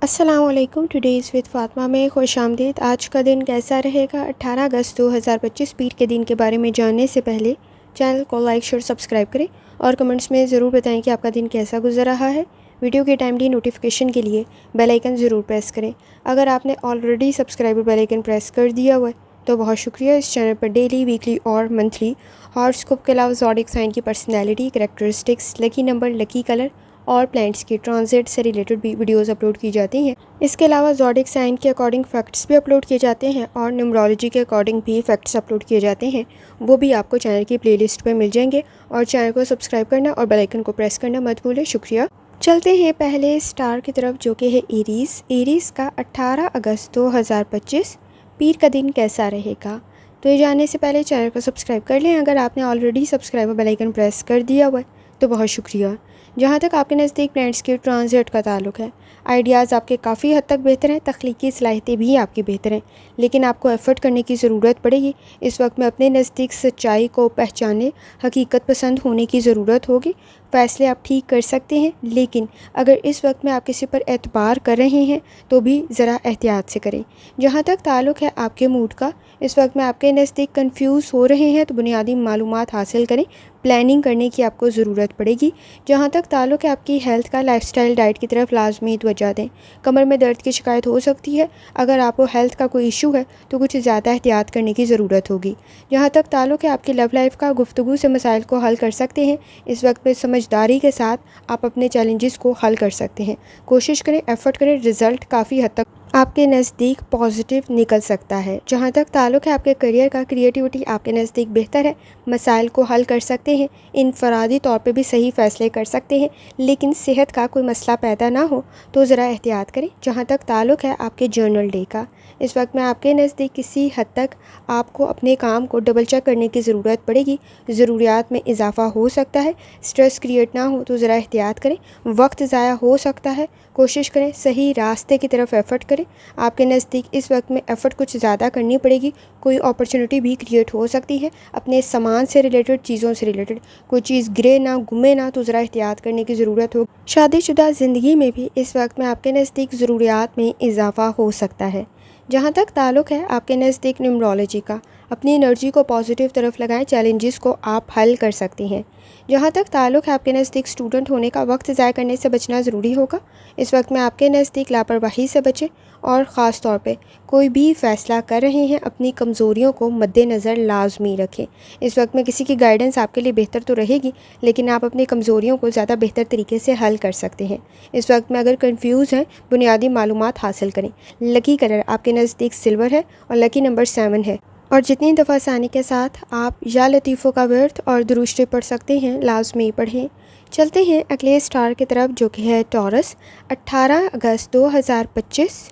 अस्सलामुअलैकुम। Today's with Fatima में खुशामदीद। आज का दिन कैसा रहेगा? 18 अगस्त 2025 पीर के दिन के बारे में जानने से पहले चैनल को लाइक शेयर सब्सक्राइब करें और कमेंट्स में ज़रूर बताएं कि आपका दिन कैसा गुजर रहा है। वीडियो के टाइमली नोटिफिकेशन के लिए बेल आइकन ज़रूर प्रेस करें। अगर आपने already subscriber bell icon press कर दिया हुआ है तो बहुत शुक्रिया। इस चैनल पर डेली, वीकली और मंथली हॉरोस्कोप के अलावा ज़ोडिक साइन की personality, characteristics, lucky number, lucky colour और प्लैनेट्स की ट्रांजिट से रिलेटेड भी वीडियोस अपलोड की जाती हैं। इसके अलावा ज़ोडिक साइन के अकॉर्डिंग फैक्ट्स भी अपलोड किए जाते हैं और न्यूमरोलॉजी के अकॉर्डिंग भी फैक्ट्स अपलोड किए जाते हैं। वो भी आपको चैनल की प्लेलिस्ट पे मिल जाएंगे और चैनल को सब्सक्राइब करना और बेल आइकन को प्रेस करना मत भूलें। शुक्रिया। चलते हैं पहले स्टार की तरफ, जो कि है एरीज़। एरीज़ का 18 अगस्त 2025 पीर का दिन कैसा रहेगा? तो ये जानने से पहले चैनल को सब्सक्राइब कर लें। अगर आपने ऑलरेडी सब्सक्राइब और बेल आइकन प्रेस कर दिया हुआ है तो बहुत शुक्रिया। जहाँ तक आपके नज़दीक प्लैनेट्स के ट्रांजिट का ताल्लुक है, आइडियाज़ आपके काफ़ी हद तक बेहतर हैं, तख्लीकी सलाहियतें भी आपकी बेहतर हैं, लेकिन आपको एफ़र्ट करने की ज़रूरत पड़ेगी। इस वक्त में अपने नज़दीक सच्चाई को पहचानने, हकीकत पसंद होने की ज़रूरत होगी। फ़ैसले आप ठीक कर सकते हैं, लेकिन अगर इस वक्त में आप किसी पर एतबार कर रहे हैं तो भी ज़रा एहतियात से करें। जहाँ तक ताल्लुक है आपके मूड का, इस वक्त में आपके नज़दीक कंफ्यूज हो रहे हैं तो बुनियादी मालूमात हासिल करें। प्लानिंग करने की आपको ज़रूरत पड़ेगी। जहाँ तक ताल्लुक है आपकी हेल्थ का, लाइफस्टाइल डाइट की तरफ लाजमी तवज्जो दें। कमर में दर्द की शिकायत हो सकती है। अगर आपको हेल्थ का कोई इशू है तो कुछ ज़्यादा एहतियात करने की ज़रूरत होगी। जहाँ तक ताल्लुक है आपकी लव लाइफ का, गुफ्तगू से मसाइल को हल कर सकते हैं। इस वक्त में समझदारी के साथ आप अपने चैलेंजेस को हल कर सकते हैं। कोशिश करें, एफ़र्ट करें, रिज़ल्ट काफ़ी हद तक आपके नज़दीक पॉजिटिव निकल सकता है। जहाँ तक ताल्लुक है आपके करियर का, क्रिएटिविटी आपके नज़दीक बेहतर है। मसाइल को हल कर सकते हैं, इनफरादी तौर पे भी सही फ़ैसले कर सकते हैं, लेकिन सेहत का कोई मसला पैदा ना हो तो ज़रा एहतियात करें। जहाँ तक ताल्लुक है आपके जर्नल डे का, इस वक्त में आपके नज़दीक किसी हद तक आपको अपने काम को डबल चेक करने की ज़रूरत पड़ेगी। ज़रूरियात में इजाफ़ा हो सकता है, स्ट्रेस क्रिएट ना हो तो ज़रा एहतियात करें। वक्त ज़ाया हो सकता है, कोशिश करें सही रास्ते की तरफ एफ़र्ट करें। आपके नज़दीक इस वक्त में एफ़र्ट कुछ ज़्यादा करनी पड़ेगी। कोई अपॉर्चुनिटी भी क्रिएट हो सकती है। अपने सामान से रिलेटेड, चीज़ों से रिलेटेड कोई चीज़ गिरे ना, गुमे ना तो ज़रा एहतियात करने की ज़रूरत हो। शादीशुदा ज़िंदगी में भी इस वक्त में आपके नज़दीक ज़रूरियात में इजाफ़ा हो सकता है। जहाँ तक ताल्लुक है आपके नज़दीक न्यूमरोलॉजी का, अपनी एनर्जी को पॉजिटिव तरफ लगाएं। चैलेंजेस को आप हल कर सकते हैं। जहाँ तक ताल्लुक है आपके नज़दीक स्टूडेंट होने का, वक्त ज़ाया करने से बचना ज़रूरी होगा। इस वक्त में आपके नज़दीक लापरवाही से बचें और ख़ास तौर पे कोई भी फ़ैसला कर रहे हैं अपनी कमज़ोरियों को मद्देनज़र लाजमी रखें। इस वक्त में किसी की गाइडेंस आपके लिए बेहतर तो रहेगी, लेकिन आप अपनी कमज़ोरियों को ज़्यादा बेहतर तरीके से हल कर सकते हैं। इस वक्त में अगर कंफ्यूज हैं, बुनियादी मालूमात हासिल करें। लकी कलर आपके नज़दीक सिल्वर है और लकी नंबर 7 है। और जितनी दफ़ा आसानी के साथ आप या लतीफ़ों का वर्थ और दुरूस्ते पढ़ सकते हैं, लाजमी पढ़ें। चलते हैं अगले स्टार की तरफ, जो कि है टॉरस। 18 अगस्त 2025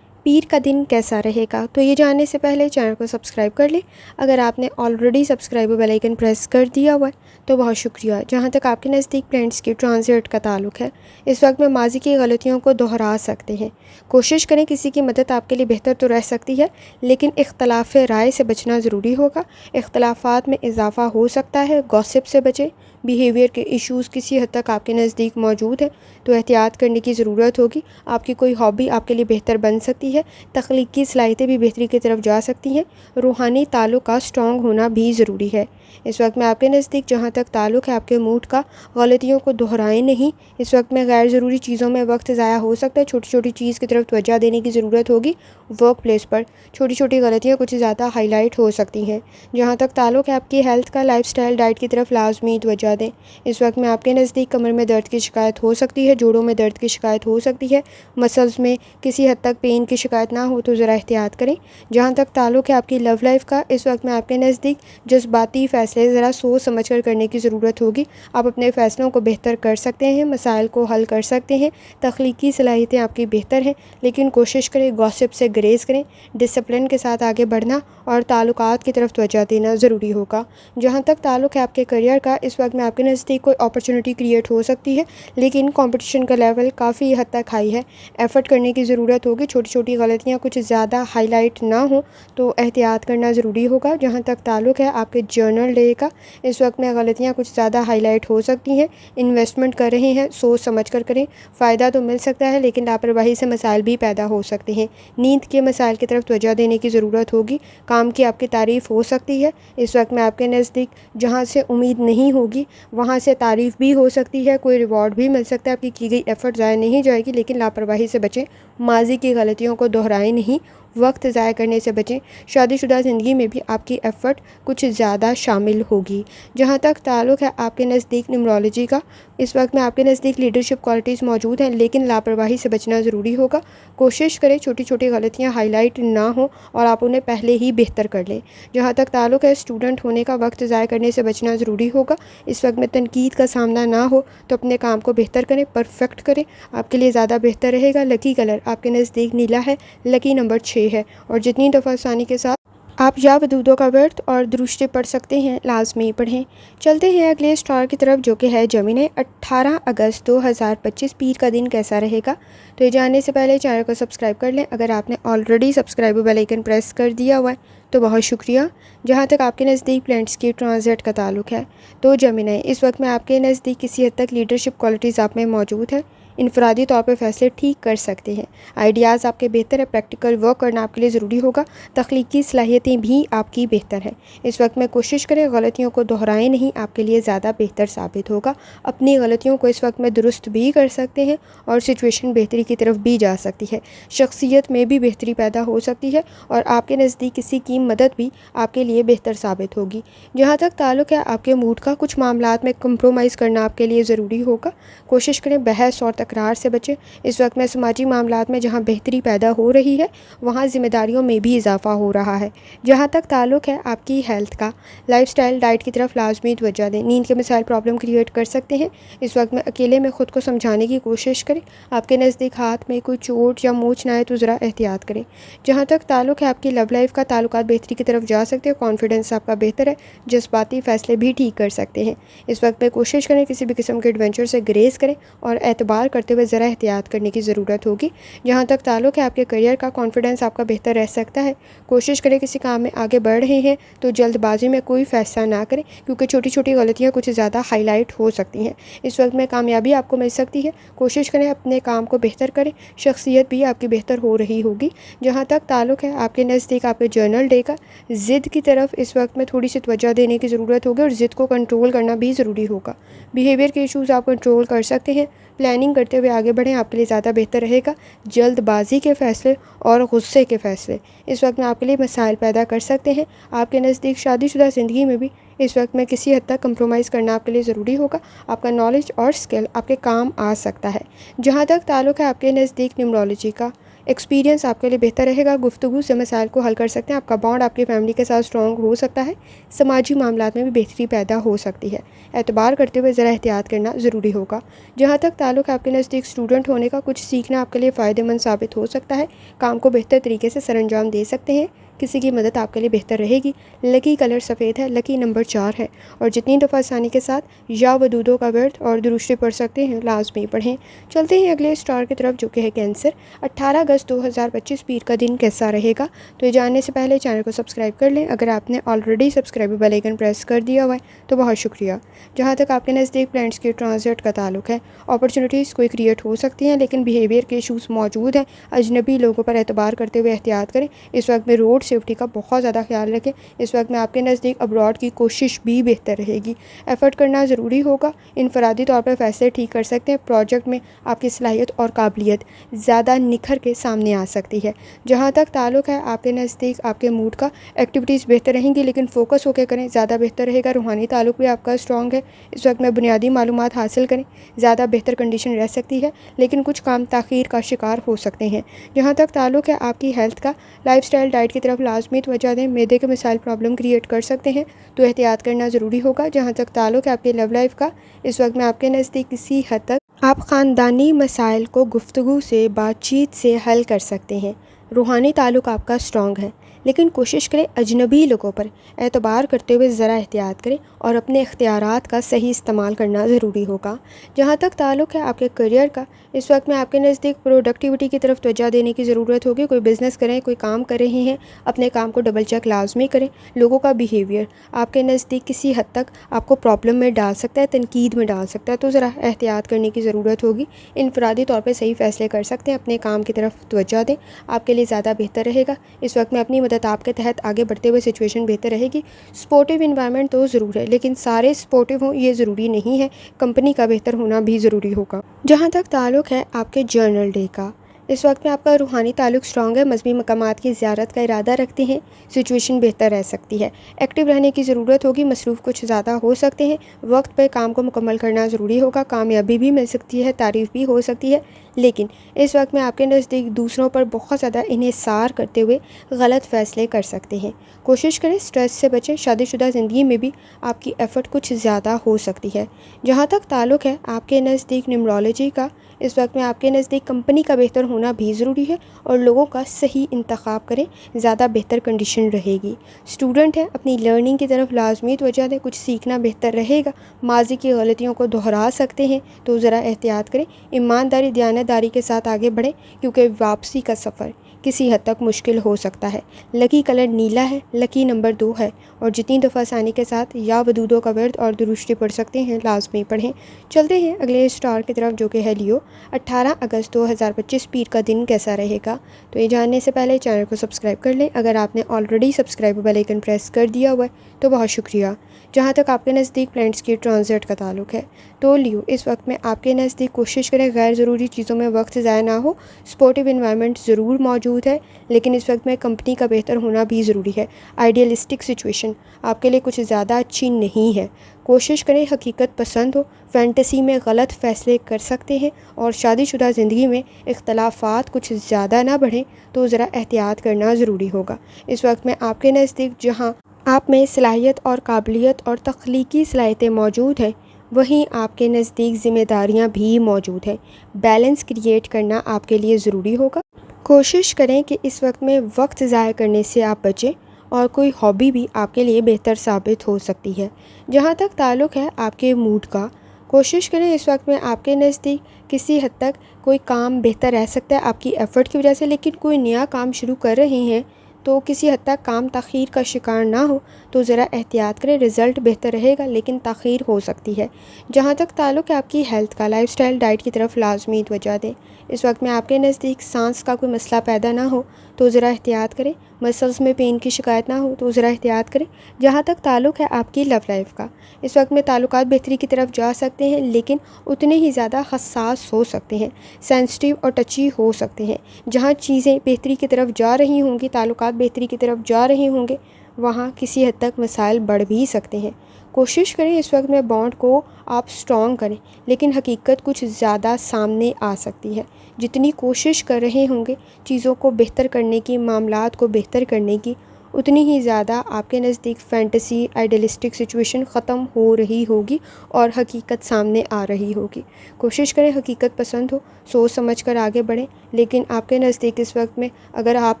पीर का दिन कैसा रहेगा? तो ये जानने से पहले चैनल को सब्सक्राइब कर लें। अगर आपने already subscribe bell icon press कर दिया हुआ है तो बहुत शुक्रिया। जहाँ तक आपके नज़दीक प्लैनेट्स की ट्रांजिट का ताल्लुक है, इस वक्त में माजी की गलतियों को दोहरा सकते हैं। कोशिश करें, किसी की मदद आपके लिए बेहतर तो रह सकती है, लेकिन इख्तलाफ राय से बचना ज़रूरी होगा। इख्तलाफात में इजाफ़ा हो सकता है, गॉसिप से बचें। बिहेवियर के इश्यूज़ किसी हद तक आपके नज़दीक मौजूद है तो एहतियात करने की ज़रूरत होगी। आपकी कोई हॉबी आपके लिए बेहतर बन सकती है। तख्लीकी सलाहियतें भी बेहतरी की तरफ जा सकती हैं। रूहानी ताल्लुक का स्ट्रॉन्ग होना भी ज़रूरी है। इस वक्त में आपके नज़दीक जहाँ तक ताल्लुक है आपके मूड का, गलतियों को दोहराएं नहीं। इस वक्त में गैर ज़रूरी चीज़ों में वक्त ज़ाया हो सकता है। छोटी छोटी चीज़ की तरफ तवज्जो देने की ज़रूरत होगी। वर्क प्लेस पर छोटी छोटी गलतियाँ कुछ ज़्यादा हाईलाइट हो सकती हैं। जहाँ तक ताल्लुक है आपकी हेल्थ का, लाइफस्टाइल डाइट की तरफ लाजमी तवज्जो दें। इस वक्त में आपके नज़दीक कमर में दर्द की शिकायत हो सकती है, जोड़ों में दर्द की शिकायत हो सकती है। मसल्स में किसी हद तक पेन की शिकायत ना हो तो ज़रा एहतियात करें। जहाँ तक ताल्लुक है आपकी लव लाइफ का, इस वक्त में आपके नज़दीक जज्बाती फ़ैसले ज़रा सोच समझ कर करने की ज़रूरत होगी। आप अपने फ़ैसलों को बेहतर कर सकते हैं, मसाइल को हल कर सकते हैं। तख्लीकी सलाहियतें आपकी बेहतर हैं, लेकिन कोशिश करें गॉसिप से ग्रेज करें। डिसिप्लिन के साथ आगे बढ़ना और ताल्लुकात की तरफ तवज्जो देना ज़रूरी होगा। जहाँ तक ताल्लुक है आपके करियर का, इस वक्त में आपके नज़दीक कोई अपॉर्चुनिटी क्रिएट हो सकती है, लेकिन कंपटीशन का लेवल काफ़ी हद तक हाई है। एफ़र्ट करने की ज़रूरत होगी। छोटी छोटी गलतियाँ कुछ ज़्यादा हाईलाइट ना हो तो एहतियात करना ज़रूरी होगा। जहाँ तक ताल्लुक़ है आपके जर्नल डे का, इस वक्त में गलतियाँ कुछ ज़्यादा हाईलाइट हो सकती हैं। इन्वेस्टमेंट कर रहे हैं, सोच समझ कर करें। फ़ायदा तो मिल सकता है, लेकिन लापरवाही से मसाइल भी पैदा हो सकते हैं। नींद के मसाइल की तरफ तवज्जो देने की ज़रूरत होगी। काम की आपकी तारीफ़ हो सकती है। इस वक्त में आपके नज़दीक जहाँ से उम्मीद नहीं होगी वहाँ से तारीफ़ भी हो सकती है, कोई रिवॉर्ड भी मिल सकता है। आपकी की गई एफ़र्ट ज़ाया नहीं जाएगी, लेकिन लापरवाही से बचें। माजी की गलतियों को दोहराएं नहीं, वक्त ज़ाया करने से बचें। शादीशुदा ज़िंदगी में भी आपकी एफ़र्ट कुछ ज़्यादा शामिल होगी। जहाँ तक ताल्लुक़ है आपके नज़दीक न्यूमरोलॉजी का, इस वक्त में आपके नज़दीक लीडरशिप क्वालिटीज़ मौजूद हैं, लेकिन लापरवाही से बचना ज़रूरी होगा। कोशिश करें छोटी छोटी गलतियाँ हाईलाइट ना हो और आप उन्हें पहले ही बेहतर कर लें। जहाँ तक ताल्लुक़ है स्टूडेंट होने का, वक्त ज़ाया करने से बचना ज़रूरी होगा। इस वक्त में तनकीद का सामना ना हो तो अपने काम को बेहतर करें, परफेक्ट करें, आपके लिए ज़्यादा बेहतर रहेगा। लकी कलर आपके नज़दीक नीला है, लकी नंबर 6 है। और जितनी दफ़ा आसानी के साथ आप या वदूदों का व्रत और दुरुस्ती पढ़ सकते हैं, लाजमी पढ़ें। चलते हैं अगले स्टार की तरफ, जो कि है जमीन। 18 अगस्त 2025 पीर का दिन कैसा रहेगा? तो ये जानने से पहले चैनल को सब्सक्राइब कर लें। अगर आपने already subscribe bell icon press कर दिया हुआ है तो बहुत शुक्रिया। जहाँ तक आपके नज़दीक प्लैनेट्स की ट्रांजिट का ताल्लुक़ है, तो जमीन इस वक्त में आपके नज़दीक किसी हद तक लीडरशिप क्वालिटीज़ आप में मौजूद है। इनफरादी तौर पर फैसले ठीक कर सकते हैं। आइडियाज़ आपके बेहतर है। प्रैक्टिकल वर्क करना आपके लिए ज़रूरी होगा। तख्लीकी सलाहियतें भी आपकी बेहतर है। इस वक्त में कोशिश करें गलतियों को दोहराएं नहीं, आपके लिए ज़्यादा बेहतर साबित होगा। अपनी गलतियों को इस वक्त में दुरुस्त भी कर सकते हैं और सिचुएशन बेहतरी की तरफ भी जा सकती है। शख्सियत में भी बेहतरी पैदा हो सकती है और आपके नज़दीक किसी की मदद भी आपके लिए बेहतर साबित होगी। जहाँ तक ताल्लुक़ है आपके मूड का, कुछ मामलात में कंप्रोमाइज़ करना आपके लिए ज़रूरी होगा। कोशिश करें बहस और तकरार से बचें। इस वक्त में समाजी मामलात में जहाँ बेहतरी पैदा हो रही है, वहाँ ज़िम्मेदारियों में भी इजाफा हो रहा है। जहाँ तक ताल्लुक़ है आपकी हेल्थ का, लाइफस्टाइल डाइट की तरफ लाजमी तवज्जो दें। नींद के मसाइल प्रॉब्लम क्रिएट कर सकते हैं। इस वक्त में अकेले में ख़ुद को समझाने की कोशिश करें। आपके नज़दीक हाथ में कोई चोट या मोच ना आए तो ज़रा एहतियात करें। जहाँ तक ताल्लुक़ है आपकी लव लाइफ का, ताल्लुकात बेहतरी की तरफ जा सकते हैं। कॉन्फिडेंस आपका बेहतर है। जज्बाती फ़ैसले भी ठीक कर सकते हैं। इस वक्त में कोशिश करें किसी भी किस्म के एडवेंचर से ग्रेस करें और एतबार करते हुए ज़रा एहतियात करने की ज़रूरत होगी। जहाँ तक ताल्लुक़ है आपके करियर का, कॉन्फिडेंस आपका बेहतर रह सकता है। कोशिश करें किसी काम में आगे बढ़ रहे हैं तो जल्दबाजी में कोई फ़ैसला ना करें, क्योंकि छोटी छोटी गलतियाँ कुछ ज़्यादा हाईलाइट हो सकती हैं। इस वक्त में कामयाबी आपको मिल सकती है। कोशिश करें अपने काम को बेहतर करें, शख्सियत भी आपकी बेहतर हो रही होगी। जहाँ तक ताल्लुक़ है आपके नज़दीक आपके जर्नल डे का, ज़िद की तरफ इस वक्त में थोड़ी सी तवज्जो देने की ज़रूरत होगी और ज़िद को कंट्रोल करना भी ज़रूरी होगा। बिहेवियर के इशूज़ आप कंट्रोल कर सकते हैं। प्लानिंग करते हुए आगे बढ़ें, आपके लिए ज़्यादा बेहतर रहेगा। जल्दबाजी के फ़ैसले और गुस्से के फ़ैसले इस वक्त में आपके लिए मसाइल पैदा कर सकते हैं। आपके नज़दीक शादीशुदा ज़िंदगी में भी इस वक्त में किसी हद तक कंप्रोमाइज़ करना आपके लिए ज़रूरी होगा। आपका नॉलेज और स्किल आपके काम आ सकता है। जहाँ तक ताल्लुक़ है आपके नज़दीक न्यूमरोलॉजी का, एक्सपीरियंस आपके लिए बेहतर रहेगा। गुफ्तगू से मसाइल को हल कर सकते हैं। आपका बॉन्ड आपकी फैमिली के साथ स्ट्रॉन्ग हो सकता है। समाजी मामलात में भी बेहतरी पैदा हो सकती है। एतबार करते हुए ज़रा एहतियात करना ज़रूरी होगा। जहाँ तक ताल्लुक़ आपके नज़दीक स्टूडेंट होने का, कुछ सीखना आपके लिए फ़ायदेमंद साबित हो सकता है। काम को बेहतर तरीके से सरअंजाम दे सकते हैं। किसी की मदद आपके लिए बेहतर रहेगी। लकी कलर सफ़ेद है, लकी नंबर 4 है। और जितनी दफ़ा आसानी के साथ या वदूदों का व्रत और दुरुस्ती पढ़ सकते हैं, लाजमी पढ़ें। चलते हैं अगले स्टार की तरफ, जो कि है कैंसर। 18 अगस्त 2025 पीर का दिन कैसा रहेगा? तो ये जानने से पहले चैनल को सब्सक्राइब कर लें। अगर आपने already subscribe bell icon press कर दिया हुआ है तो बहुत शुक्रिया। जहाँ तक आपके नज़दीक प्लैनेट्स के ट्रांजिट का ताल्लुक़ है, अपॉर्चुनिटीज़ कोई क्रिएट हो सकती हैं, लेकिन बिहेवियर के इशूज़ मौजूद हैं। अजनबी लोगों पर एतबार करते हुए एहतियात करें। इस वक्त में रोड सेफ्टी का बहुत ज़्यादा ख्याल रखें। इस वक्त में आपके नज़दीक अब्रॉड की कोशिश भी बेहतर रहेगी। एफ़र्ट करना ज़रूरी होगा। इनफरादी तौर पर फ़ैसले ठीक कर सकते हैं। प्रोजेक्ट में आपकी सलाहियत और काबिलियत ज़्यादा निखर के सामने आ सकती है। जहाँ तक ताल्लुक़ है आपके नज़दीक आपके मूड का, एक्टिविटीज़ बेहतर रहेंगी, लेकिन फ़ोकस होकर करें, ज़्यादा बेहतर रहेगा। रूहानी ताल्लुक़ भी आपका स्ट्रॉन्ग है। इस वक्त में बुनियादी मालूमात हासिल करें, ज़्यादा बेहतर कंडीशन रह सकती है, लेकिन कुछ काम ताख़ीर का शिकार हो सकते हैं। जहाँ तक ताल्लुक़ है आपकी हेल्थ का, लाइफस्टाइल डाइट की तरफ लाजमी तवज्जो दें। मैदे के मसाइल प्रॉब्लम क्रिएट कर सकते हैं, तो एहतियात करना ज़रूरी होगा। जहाँ तक ताल्लुक़ है आपकी लव लाइफ का, इस वक्त में आपके नज़दीक किसी हद तक आप ख़ानदानी मसाइल को गुफ्तगू से, बातचीत से हल कर सकते हैं। रूहानी ताल्लुक़ आपका स्ट्रॉन्ग है। लेकिन कोशिश करें अजनबी लोगों पर एतबार करते हुए ज़रा एहतियात करें और अपने इख्तियारात का सही इस्तेमाल करना ज़रूरी होगा। जहाँ तक ताल्लुक़ है आपके करियर का, इस वक्त में आपके नज़दीक प्रोडक्टिविटी की तरफ तवज्जो देने की ज़रूरत होगी। कोई बिज़नेस करें, कोई काम कर रहे हैं, अपने काम को डबल चेक लाजमी करें। लोगों का बिहेवियर आपके नज़दीक किसी हद तक आपको प्रॉब्लम में डाल सकता है, तनकीद में डाल सकता है, तो ज़रा एहतियात करने की ज़रूरत होगी। इनफरादी तौर पर सही फ़ैसले कर सकते हैं, अपने काम की तरफ तवज्जो दें, आपके लिए ज़्यादा बेहतर रहेगा। इस वक्त में अपनी मदद आपके तहत आगे बढ़ते हुए सिचुएशन बेहतर रहेगी। सपोर्टिव इन्वायरमेंट तो ज़रूर है, लेकिन सारे सपोर्टिव हों ये ज़रूरी नहीं है, कंपनी का बेहतर होना भी ज़रूरी होगा। जहाँ तक ताल्लुक़ है आपके जर्नल डे का, इस वक्त में आपका रूहानी ताल्लुक़ स्ट्रॉन्ग है, मज़हबी मकामात की ज़ियारत का इरादा रखते हैं, सिचुएशन बेहतर रह सकती है। एक्टिव रहने की ज़रूरत होगी, मसरूफ़ कुछ ज़्यादा हो सकते हैं, वक्त पर काम को मुकम्मल करना ज़रूरी होगा। कामयाबी भी मिल सकती है, तारीफ़ भी हो सकती है, लेकिन इस वक्त में आपके नज़दीक दूसरों पर बहुत ज़्यादा इन्हिसार करते हुए गलत फ़ैसले कर सकते हैं। कोशिश करें स्ट्रेस से बचें। शादीशुदा ज़िंदगी में भी आपकी एफ़र्ट कुछ ज़्यादा हो सकती है। जहाँ तक ताल्लुक़ है आपके नज़दीक न्यूमरोलॉजी का, इस वक्त में आपके नज़दीक कंपनी का बेहतर होना भी ज़रूरी है और लोगों का सही इंतखाब करें, ज़्यादा बेहतर कंडीशन रहेगी। स्टूडेंट हैं, अपनी लर्निंग की तरफ लाजमी तवज्जो दें, कुछ सीखना बेहतर रहेगा। माजी की गलतियों को दोहरा सकते हैं, तो ज़रा एहतियात करें। ईमानदारी दयानतदारी के साथ आगे बढ़ें, क्योंकि वापसी का सफ़र किसी हद तक मुश्किल हो सकता है। लकी कलर नीला है, लकी नंबर 2 है और जितनी दफ़ा आसानी के साथ या वदूदों का वर्द और दुरुस्ती पढ़ सकते हैं लाजमी पढ़ें। चलते हैं अगले स्टार की तरफ, जो कि है लियो। 18 अगस्त 2025 पीर का दिन कैसा रहेगा, तो ये जानने से पहले चैनल को सब्सक्राइब कर लें। अगर आपने already subscribe bell icon press कर दिया हुआ है तो बहुत शुक्रिया। जहाँ तक आपके नज़दीक प्लैनेट्स की ट्रांजिट का ताल्लुक़ है, तो लियो इस वक्त में आपके नज़दीक कोशिश करें गैर ज़रूरी चीज़ों में वक्त ज़ाया ना हो। सपोर्टिव इन्वायरमेंट ज़रूर मौजूद है, लेकिन इस वक्त में कंपनी का बेहतर होना भी ज़रूरी है। आइडियलिस्टिक सिचुएशन आपके लिए कुछ ज़्यादा अच्छी नहीं है। कोशिश करें हकीकत पसंद हो, फैंटेसी में गलत फ़ैसले कर सकते हैं और शादीशुदा ज़िंदगी में इख्तलाफात कुछ ज़्यादा ना बढ़ें, तो ज़रा एहतियात करना ज़रूरी होगा। इस वक्त में आपके नज़दीक जहाँ आप में सलाहियत और काबिलियत और तख्लीकी सलाहियतें मौजूद हैं, वहीं आपके नज़दीक ज़िम्मेदारियाँ भी मौजूद हैं। बैलेंस क्रिएट करना आपके लिए ज़रूरी होगा। कोशिश करें कि इस वक्त में वक्त ज़ाया करने से आप बचें और कोई हॉबी भी आपके लिए बेहतर साबित हो सकती है। जहाँ तक ताल्लुक़ है आपके मूड का, कोशिश करें इस वक्त में आपके नज़दीक किसी हद तक कोई काम बेहतर रह सकता है आपकी एफ़र्ट की वजह से, लेकिन कोई नया काम शुरू कर रहे हैं तो किसी हद तक काम ताख़ीर का शिकार ना हो, तो ज़रा एहतियात करें। रिज़ल्ट बेहतर रहेगा लेकिन ताख़ीर हो सकती है। जहाँ तक ताल्लुक़ है आपकी हेल्थ का, लाइफ़स्टाइल डाइट की तरफ लाजमी तवज्जो दें। इस वक्त में आपके नज़दीक सांस का कोई मसला पैदा ना हो, तो ज़रा एहतियात करें। मसल्स में पेन की शिकायत ना हो, तो ज़रा एहतियात करें। जहाँ तक ताल्लुक़ है आपकी लव लाइफ का, इस वक्त में ताल्लुकात बेहतरी की तरफ जा सकते हैं, लेकिन उतने ही ज़्यादा हसास हो सकते हैं, सेंसिटिव और टची हो सकते हैं। जहाँ चीज़ें बेहतरी की तरफ जा रही होंगी, ताल्लुकात बेहतरी की तरफ जा रहे होंगे, वहाँ किसी हद तक मसाइल बढ़ भी सकते हैं। कोशिश करें इस वक्त में बॉन्ड को आप स्ट्रॉन्ग करें, लेकिन हकीकत कुछ ज़्यादा सामने आ सकती है। जितनी कोशिश कर रहे होंगे चीज़ों को बेहतर करने की, मामलात को बेहतर करने की, उतनी ही ज़्यादा आपके नज़दीक फैंटेसी आइडियलिस्टिक सिचुएशन ख़त्म हो रही होगी और हकीकत सामने आ रही होगी। कोशिश करें हकीकत पसंद हो, सोच समझ कर आगे बढ़ें, लेकिन आपके नज़दीक इस वक्त में अगर आप